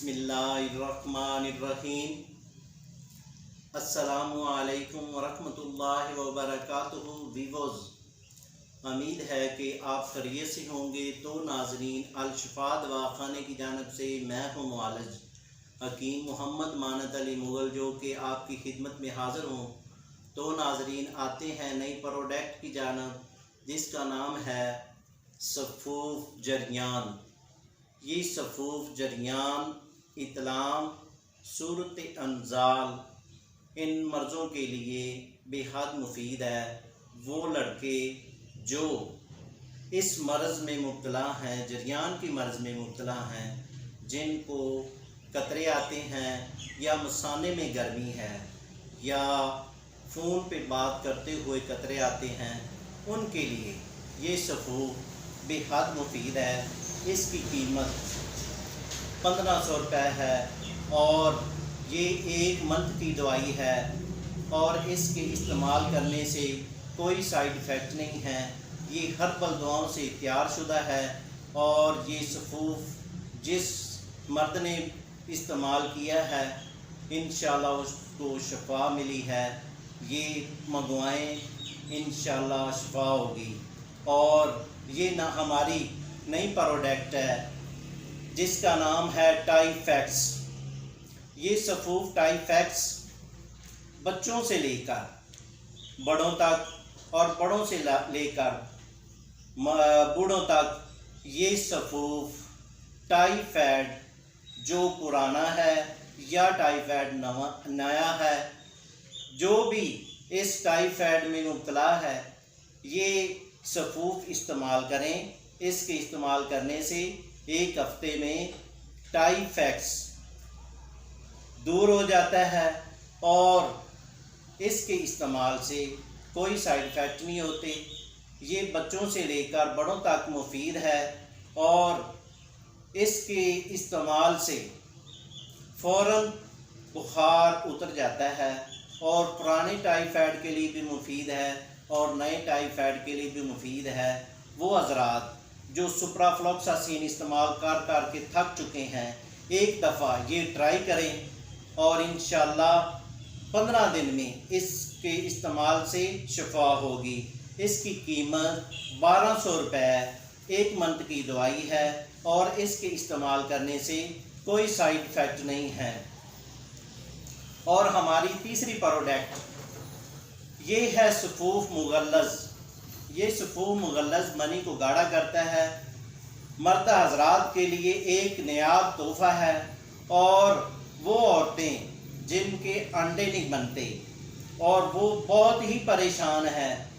बिस्मिल्लाहिर्रहमानिर्रहीम। अस्सलामु अलैकुम वरहमतुल्लाहि वबरकातुहू। वीवोज़, उम्मीद है कि आप खैरियत से होंगे। तो नाजरीन, अल-शिफा दवाखाने की जानिब से मैं हूँ मुआलिज हकीम मोहम्मद मानत अली मुग़ल, जो कि आपकी खिदमत में हाज़िर हूँ। तो नाजरीन, आते हैं नई प्रोडक्ट की जानिब, जिसका नाम है सफ़ूफ़ जरियान। ये सफ़ूफ़ जरियान इतलाम, सूरत अंजाल इन मर्ज़ों के लिए बेहद मुफीद है। वो लड़के जो इस मर्ज़ में मुब्तला हैं, जरियान की मर्ज़ में मुब्तला हैं, जिनको कतरे आते हैं या मसाने में गर्मी है या फ़ोन पे बात करते हुए कतरे आते हैं, उनके लिए ये सफ़ूफ़ बेहद मुफीद है। इसकी कीमत 1500 रुपये है और ये 1 मंथ की दवाई है और इसके इस्तेमाल करने से कोई साइड इफ़ेक्ट नहीं है। ये हर्बल दवाओं से तैयार शुदा है और ये सफ़ूफ़ जिस मर्द ने इस्तेमाल किया है, इंशाल्लाह उसको शफा मिली है। ये मंगवाएं, इंशाल्लाह शफा होगी। और ये ना हमारी नई प्रोडक्ट है जिसका नाम है टाइफेक्स। ये सफ़ूफ़ टाइफेक्स बच्चों से लेकर बड़ों तक और बड़ों से लेकर बूढ़ों तक, ये सफ़ूफ़ टाइफाइड जो पुराना है या टाइफाइड नया है, जो भी इस टाइफाइड में मुब्तला है, ये सफ़ूफ़ इस्तेमाल करें। इसके इस्तेमाल करने से 1 हफ्ते में टाइफेक्स दूर हो जाता है और इसके इस्तेमाल से कोई साइड इफ़ेक्ट नहीं होते। ये बच्चों से लेकर बड़ों तक मुफीद है और इसके इस्तेमाल से फ़ौरन बुखार उतर जाता है और पुराने टाइफाइड के लिए भी मुफीद है और नए टाइफाइड के लिए भी मुफीद है। वो हज़रात जो सुप्राफ्लोक्सासिन इस्तेमाल कर के थक चुके हैं, एक दफ़ा ये ट्राई करें और इंशाल्लाह 15 दिन में इसके इस्तेमाल से शफा होगी। इसकी कीमत 1200 रुपये 1 मंथ की दवाई है और इसके इस्तेमाल करने से कोई साइड इफ़ेक्ट नहीं है। और हमारी तीसरी प्रोडक्ट ये है सफ़ूफ़ मुग़ल्लज़। ये सफ़ूफ़ मुग़ल्लज़ मनी को गाढ़ा करता है। मर्द हज़रात के लिए एक नायाब तोहफ़ा है और वो औरतें जिनके अंडे नहीं बनते और वो बहुत ही परेशान हैं,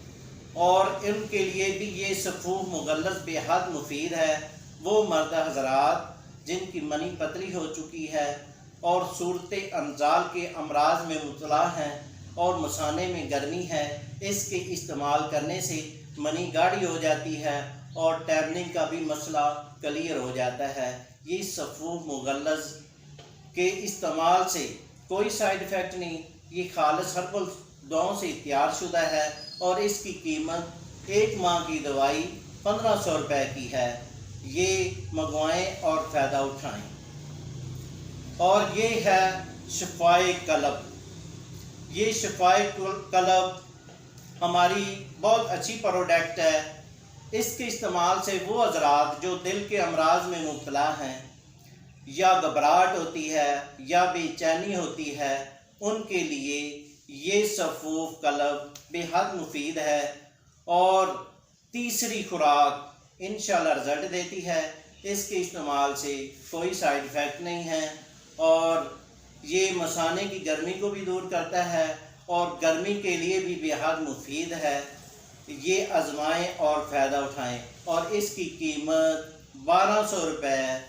और उनके लिए भी ये सफ़ूफ़ मुग़ल्लज़ बेहद मुफीद है। वो मर्द हज़रात जिनकी मनी पतली हो चुकी है और सूरत अंजाल के अमराज में मुब्तला हैं और मसाने में गर्मी है, इसके इस्तेमाल करने से मनी गाढ़ी हो जाती है और टैबनिंग का भी मसला क्लियर हो जाता है। ये सफ़ूफ़ मुग़ल्लज़ के इस्तेमाल से कोई साइड इफ़ेक्ट नहीं। ये खालिस हर्बल दवाओं से तैयार शुदा है और इसकी कीमत 1 माह की दवाई 1500 रुपये की है। ये मंगवाएं और फ़ायदा उठाएं। और ये है शफ़ाए कलब। ये शफ़ाए कलब हमारी बहुत अच्छी प्रोडक्ट है। इसके इस्तेमाल से वो हज़रात जो दिल के अमराज में मुब्तला हैं या घबराहट होती है या बेचैनी होती है, उनके लिए ये सफ़ूफ़ कलब बेहद मुफीद है और तीसरी खुराक इंशाल्लाह रिज़ल्ट देती है। इसके इस्तेमाल से कोई साइड इफ़ेक्ट नहीं है और ये मसाने की गर्मी को भी दूर करता है और गर्मी के लिए भी बेहद मुफीद है। ये आजमाएं और फ़ायदा उठाएं। और इसकी कीमत 1200 रुपये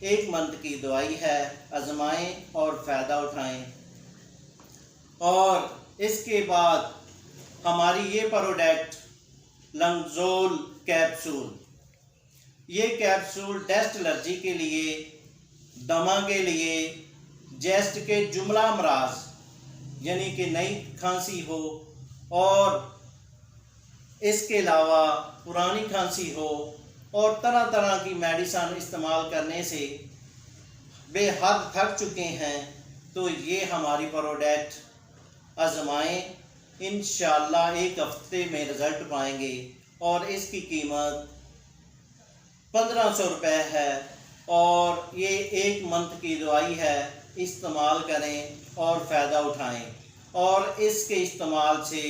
1 मंथ की दवाई है। आजमाएं और फ़ायदा उठाएं। और इसके बाद हमारी ये प्रोडक्ट लंगज़ोल कैप्सूल। ये कैप्सूल डस्ट एलर्जी के लिए, दमा के लिए, जेस्ट के जुमला अमराज यानी कि नई खांसी हो और इसके अलावा पुरानी खांसी हो और तरह तरह की मेडिसिन इस्तेमाल करने से बेहद थक चुके हैं तो ये हमारी प्रोडक्ट आजमाएं, इंशाअल्लाह एक हफ्ते में रिज़ल्ट पाएंगे। और इसकी कीमत 1500 रुपये है और ये 1 मंथ की दवाई है। इस्तेमाल करें और फ़ायदा उठाएं। और इसके इस्तेमाल से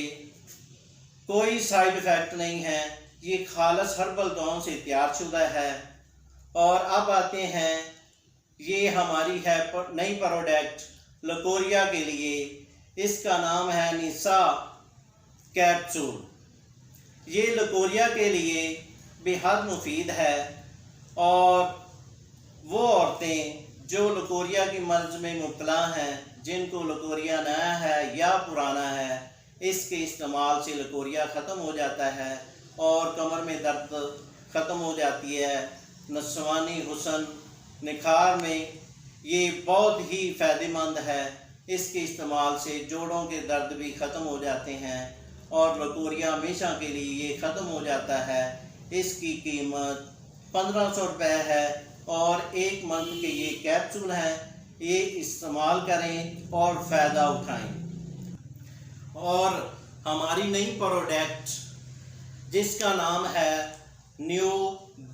कोई साइड इफ़ेक्ट नहीं है। ये खालिस हर्बल दवाओं से तैयारशुदा है। और अब आते हैं, ये हमारी है नई प्रोडक्ट लकोरिया के लिए। इसका नाम है निसा कैप्सूल। ये लकोरिया के लिए बेहद मुफीद है। और वो औरतें जो लकोरिया की मर्ज़ में मुब्तला हैं, जिनको लकोरिया नया है या पुराना है, इसके इस्तेमाल से लकोरिया ख़त्म हो जाता है और कमर में दर्द ख़त्म हो जाती है। नस्वानी हुस्न निखार में ये बहुत ही फ़ायदेमंद है। इसके इस्तेमाल से जोड़ों के दर्द भी ख़त्म हो जाते हैं और लकोरिया हमेशा के लिए ये ख़त्म हो जाता है। इसकी कीमत 1500 रुपये है और 1 मंथ के ये कैप्सूल हैं। ये इस्तेमाल करें और फ़ायदा उठाएं। और हमारी नई प्रोडक्ट जिसका नाम है न्यू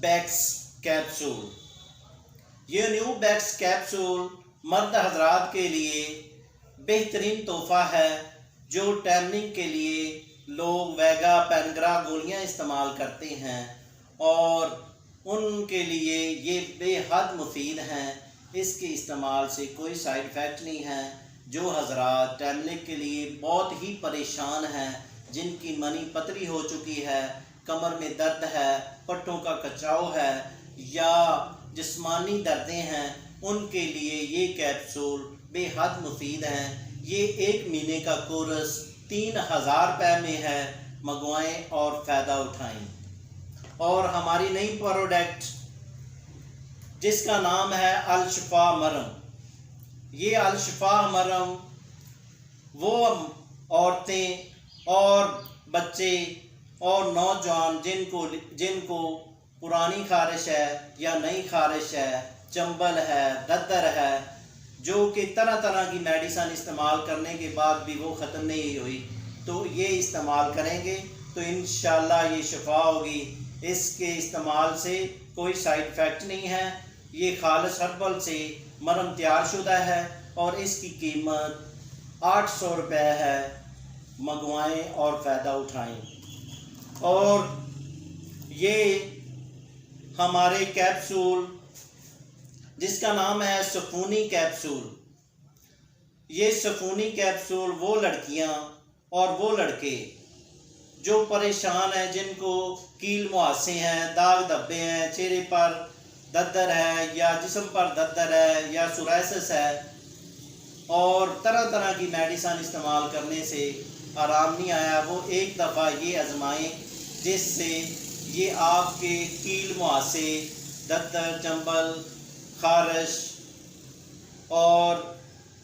बैक्स कैप्सूल। ये न्यू बैक्स कैप्सूल मर्द हजरात के लिए बेहतरीन तोहफ़ा है। जो टैनिंग के लिए लोग वेगा पेनग्रा गोलियां इस्तेमाल करते हैं और उनके लिए ये बेहद मुफीद हैं। इसके इस्तेमाल से कोई साइड इफ़ेक्ट नहीं है। जो हजरात टैनिंग के लिए बहुत ही परेशान हैं, जिनकी मनी पतली हो चुकी है, कमर में दर्द है, पट्टों का कचाव है या जिस्मानी दर्दें हैं, उनके लिए ये कैप्सूल बेहद मुफीद हैं। ये 1 महीने का कोर्स 3000 रुपये में है। मंगवाएं और फ़ायदा उठाएं। और हमारी नई प्रोडक्ट जिसका नाम है अल-शिफा मरहम। ये अल-शिफा मरहम वो औरतें और बच्चे और नौजवान जिनको पुरानी खारिश है या नई खारिश है, चंबल है, दद्दर है, जो कि तरह तरह की मेडिसिन इस्तेमाल करने के बाद भी वो ख़त्म नहीं हुई, तो ये इस्तेमाल करेंगे तो इंशाअल्लाह ये शिफा होगी। इसके इस्तेमाल से कोई साइड इफ़ेक्ट नहीं है। ये खालिस हर्बल से मरहम तैयारशुदा है और इसकी कीमत 800 रुपये है। मंगवाएं और फ़ायदा उठाएं। और ये हमारे कैप्सूल जिसका नाम है सुकूनी कैप्सूल। ये सुकूनी कैप्सूल वो लड़कियां और वो लड़के जो परेशान हैं, जिनको कील मुहासे हैं, दाग धब्बे हैं, चेहरे पर दद्दर है या जिस्म पर दद्दर है या सोराइसिस है और तरह तरह की मेडिसिन इस्तेमाल करने से आराम नहीं आया, वो एक दफ़ा ये आजमाएं, जिससे ये आपके कील मुहासे, दद्दर, चंबल, खारिश और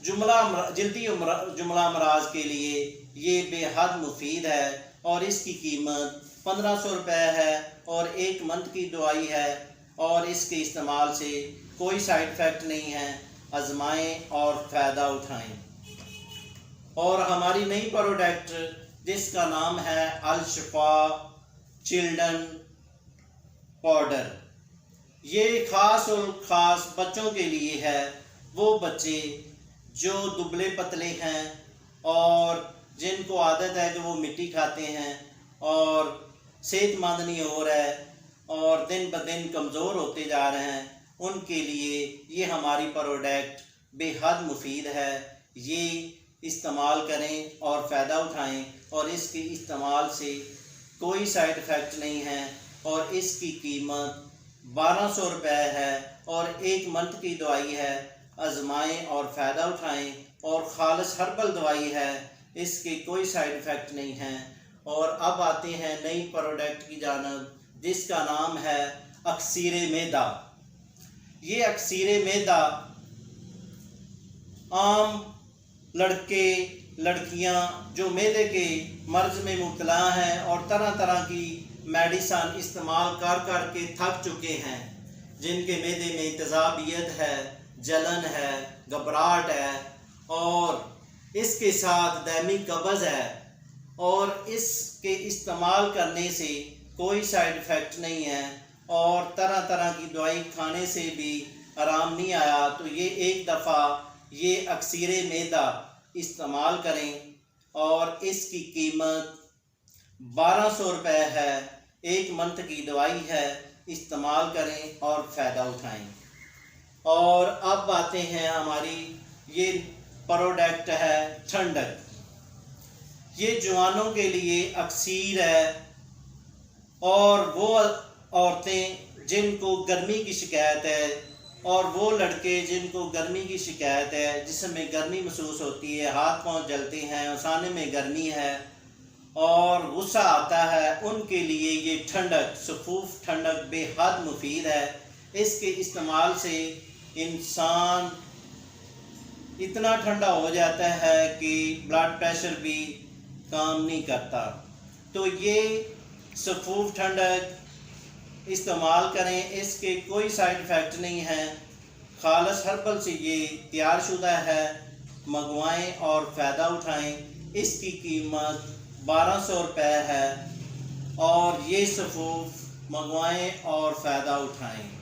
जल्दी जुमला अमराज के लिए ये बेहद मुफीद है। और इसकी कीमत 1500 रुपये है और 1 मंथ की दवाई है और इसके इस्तेमाल से कोई साइड इफ़ेक्ट नहीं है। आजमाएं और फ़ायदा उठाएं। और हमारी नई प्रोडक्ट जिसका नाम है अल-शिफा चिल्ड्रन पाउडर। ये ख़ास और ख़ास बच्चों के लिए है। वो बच्चे जो दुबले पतले हैं और जिनको आदत है कि वो मिट्टी खाते हैं और सेहतमंद नहीं हो रहा है और दिन ब दिन कमज़ोर होते जा रहे हैं, उनके लिए ये हमारी प्रोडक्ट बेहद मुफीद है। ये इस्तेमाल करें और फ़ायदा उठाएं। और इसके इस्तेमाल से कोई साइड इफ़ेक्ट नहीं है और इसकी कीमत 1200 रुपये है और 1 मंथ की दवाई है। आजमाएं और फ़ायदा उठाएं और खालिस हर्बल दवाई है। इसके कोई साइड इफ़ेक्ट नहीं है। और अब आते हैं नई प्रोडक्ट की जानब जिसका नाम है अक्सीर मैदा। ये अक्सीर मैदा आम लड़के लड़कियां जो मैदे के मर्ज़ में मुब्तला हैं और तरह तरह की मेडिसिन इस्तेमाल कर कर के थक चुके हैं, जिनके मैदे में तेज़ाबियत है जलन है, घबराहट है और इसके साथ दायमी कब्ज़ है और इसके इस्तेमाल करने से कोई साइड इफ़ेक्ट नहीं है और तरह तरह की दवाई खाने से भी आराम नहीं आया, तो ये एक दफ़ा ये अक्सीर मैदा इस्तेमाल करें और इसकी कीमत 1200 रुपये है। 1 मंथ की दवाई है, इस्तेमाल करें और फ़ायदा उठाएं। और अब आते हैं हमारी ये प्रोडक्ट है ठंडक। ये जवानों के लिए अक्सीर है और वो औरतें जिनको गर्मी की शिकायत है और वो लड़के जिनको गर्मी की शिकायत है, जिसमें गर्मी महसूस होती है, हाथ पांव जलते हैं, उसाने में गर्मी है और गुस्सा आता है, उनके लिए ये ठंडक सफूफ ठंडक बेहद मुफीद है। इसके इस्तेमाल से इंसान इतना ठंडा हो जाता है कि ब्लड प्रेशर भी काम नहीं करता। तो ये सफूफ ठंडक इस्तेमाल करें, इसके कोई साइड इफ़ेक्ट नहीं है। खालस हर्बल से ये तैयार शुदा है, मंगवाएं और फ़ायदा उठाएं। इसकी कीमत 1200 रुपये है और ये सफूफ मंगवाएं और फ़ायदा उठाएं।